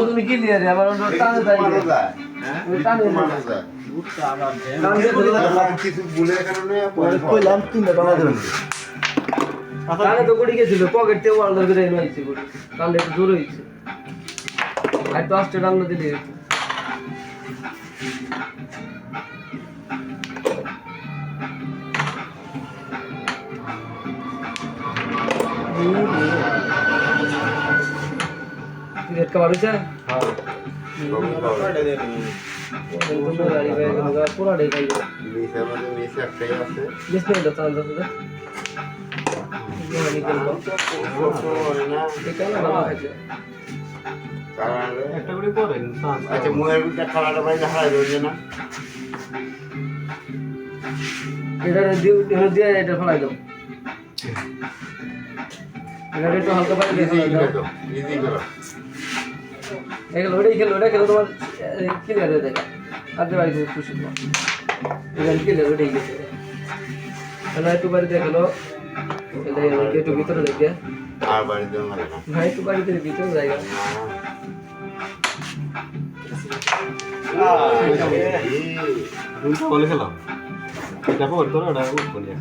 তুমি ক্লিয়ার আবার টানে যায় কিছু ভুলের কারণে কইলাম 3 টাকা ধরুন কানে তো গড়ি গেছিল পকেট থেকে ওয়ার্ল্ড করে এনে আইছে গড়ি কানে একটু জোর হইছে আর তো আস্তে ডান্না দিলে সিগারেট খাবার হয়েছে গাড়ি পুরা ডে খাই ডিসপ্লে চার্জ আছে একটা করে করেন আচ্ছা মুয়ের বিটা খালাটা ভাই হারাই যাবে না এটা দিয়ে এটা ফলাই দাও এটা একটু হালকা পানি দিয়ে ফলাই দাও ইজি করো এগুলো ওটা খেলো তোমার ক্লিয়ার হয়ে যাবে আর যে বাড়িতে খুশি এটা ক্লিয়ার হয়ে গেছে না একটু বাড়িতে গেলো একটু ভিতরে লেগে আর বাড়িতে লাগে না ভাই একটু বাড়িতে ভিতরে জায়গা দুটো বলে খেলাম এটা পর তোরা ওটা উঠবো নিয়ে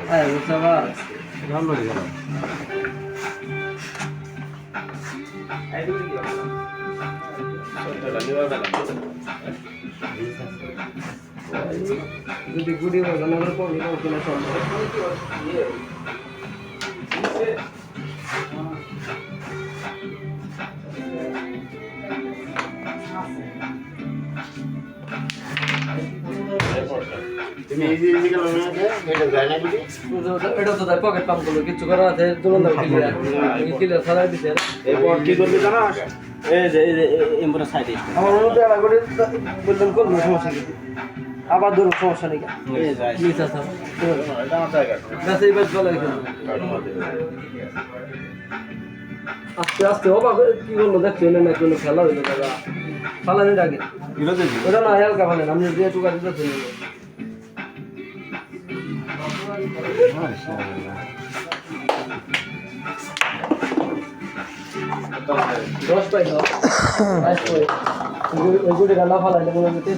হ্যাঁ সাবাস রাম লড়ি গেলাম যদি গুড়ি বানানোর পর কিনা সম্ভব তুমি ইজি ইজি করো না এটা যায় না কি এটা তো তাই পকেট পাম্প করলো কিছু করা আছে দোকানদার ক্লিয়ার সারা দিছে এরপর কি করবি জানাস এই যে এমপুরা সাইডে আমার মধ্যে একটা করে বললাম করবো সমস্যা কি আবার ধরো সমস্যা নেই নিচে আসা এটা আমার জায়গা গাছে এবার চলে এখানে আস্তে আস্তে ও বাবা কি বললো দেখছো না কোনো খেলা হইলো দাদা ফালানির আগে এগুলো দেখি ওটা না হালকা ফালেন আপনি দিয়ে টুকা দিতে চলে দশ পাই ওই গুটি গালা ফালাইলে মনে হচ্ছে